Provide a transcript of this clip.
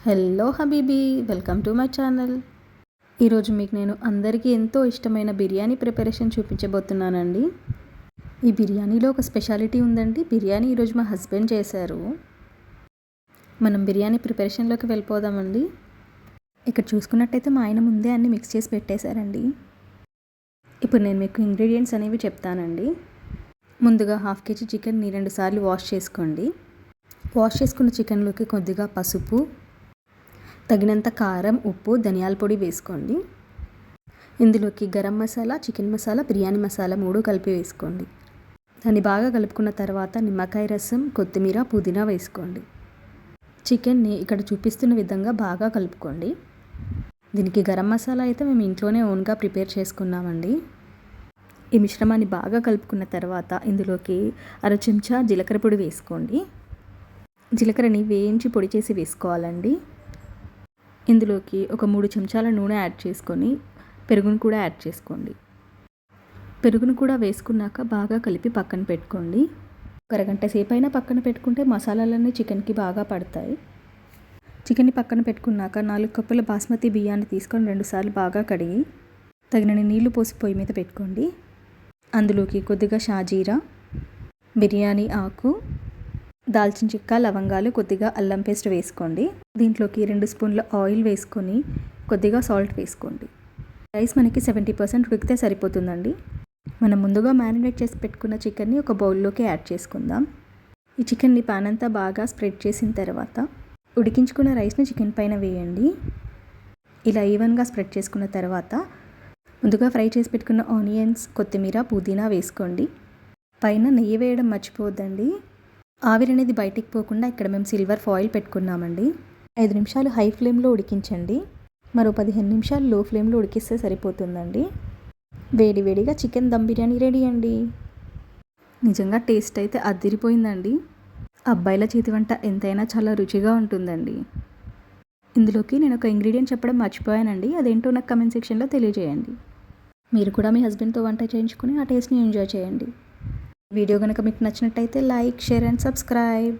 Hello habibi, welcome to my channel. ఈరోజు మీకు నేను అందరికీ ఎంతో ఇష్టమైన బిర్యానీ ప్రిపరేషన్ చూపించబోతున్నానండి. ఈ బిర్యానీలో ఒక స్పెషాలిటీ ఉందండి. బిర్యానీ ఈరోజు మా హస్బెండ్ చేశారు. మనం బిర్యానీ ప్రిపరేషన్లోకి వెళ్ళిపోదామండి. ఇక్కడ చూసుకున్నట్టయితే మా ఆయన ముందే అన్నీ మిక్స్ చేసి పెట్టేశారండి. ఇప్పుడు నేను మీకు ఇంగ్రీడియంట్స్ అనేవి చెప్తానండి. ముందుగా 1/2 kg చికెన్ని 2 సార్లు వాష్ చేసుకోండి. వాష్ చేసుకున్న చికెన్లోకి కొద్దిగా పసుపు, తగినంత కారం, ఉప్పు, ధనియాల పొడి వేసుకోండి. ఇందులోకి గరం మసాలా, చికెన్ మసాలా, బిర్యానీ మసాలా 3 కలిపి వేసుకోండి. దాన్ని బాగా కలుపుకున్న తర్వాత నిమ్మకాయ రసం, కొత్తిమీర, పుదీనా వేసుకోండి. చికెన్ని ఇక్కడ చూపిస్తున్న విధంగా బాగా కలుపుకోండి. దీనికి గరం మసాలా అయితే మేము ఇంట్లోనే ఓన్గా ప్రిపేర్ చేసుకున్నామండి. ఈ మిశ్రమాన్ని బాగా కలుపుకున్న తర్వాత ఇందులోకి 1/2 చెంచా జీలకర్ర పొడి వేసుకోండి. జీలకర్రని వేయించి పొడి చేసి వేసుకోవాలండి. ఇందులోకి ఒక 3 చెంచాల నూనె యాడ్ చేసుకొని పెరుగును కూడా యాడ్ చేసుకోండి. పెరుగును కూడా వేసుకున్నాక బాగా కలిపి పక్కన పెట్టుకోండి. ఒక అరగంట సేపు అయినా పక్కన పెట్టుకుంటే మసాలాలన్నీ చికెన్కి బాగా పడతాయి. చికెన్ని పక్కన పెట్టుకున్నాక 4 కప్పుల బాస్మతి బియ్యాన్ని తీసుకొని 2 సార్లు బాగా కడిగి తగినన్ని నీళ్లు పోసి పొయ్యి మీద పెట్టుకోండి. అందులోకి కొద్దిగా షాజీరా, బిర్యానీ ఆకు, దాల్చిన చెక్క, లవంగాలు, కొద్దిగా అల్లం పేస్ట్ వేసుకోండి. దీంట్లోకి 2 స్పూన్ల ఆయిల్ వేసుకొని కొద్దిగా సాల్ట్ వేసుకోండి. రైస్ మనకి 70% ఉడికితే సరిపోతుందండి. మనం ముందుగా మ్యారినేట్ చేసి పెట్టుకున్న చికెన్ని ఒక బౌల్లోకి యాడ్ చేసుకుందాం. ఈ చికెన్ని పాన్ అంతా బాగా స్ప్రెడ్ చేసిన తర్వాత ఉడికించుకున్న రైస్ని చికెన్ పైన వేయండి. ఇలా ఈవెన్గా స్ప్రెడ్ చేసుకున్న తర్వాత ముందుగా ఫ్రై చేసి పెట్టుకున్న ఆనియన్స్, కొత్తిమీర, పుదీనా వేసుకోండి. పైన నెయ్యి వేయడం మర్చిపోవద్దండి. ఆవిరి అనేది బయటికి పోకుండా ఇక్కడ మేము సిల్వర్ ఫాయిల్ పెట్టుకున్నామండి. 5 నిమిషాలు హై ఫ్లేమ్లో ఉడికించండి. మరో 15 నిమిషాలు లో ఫ్లేమ్లో ఉడికిస్తే సరిపోతుందండి. వేడివేడిగా చికెన్ దమ్ బిర్యానీ రెడీ అండి. నిజంగా టేస్ట్ అయితే అదిరిపోయిందండి. అబ్బాయిల చేతి వంట ఎంతైనా చాలా రుచిగా ఉంటుందండి. ఇందులోకి నేను ఒక ఇంగ్రీడియంట్ చెప్పడం మర్చిపోయానండి. అదేంటో నాకు కమెంట్ సెక్షన్లో తెలియజేయండి. మీరు కూడా మీ హస్బెండ్తో వంట చేయించుకుని ఆ టేస్ట్ని ఎంజాయ్ చేయండి. వీడియో కనుక మీకు నచ్చినట్టయితే లైక్, షేర్ అండ్ సబ్స్క్రైబ్.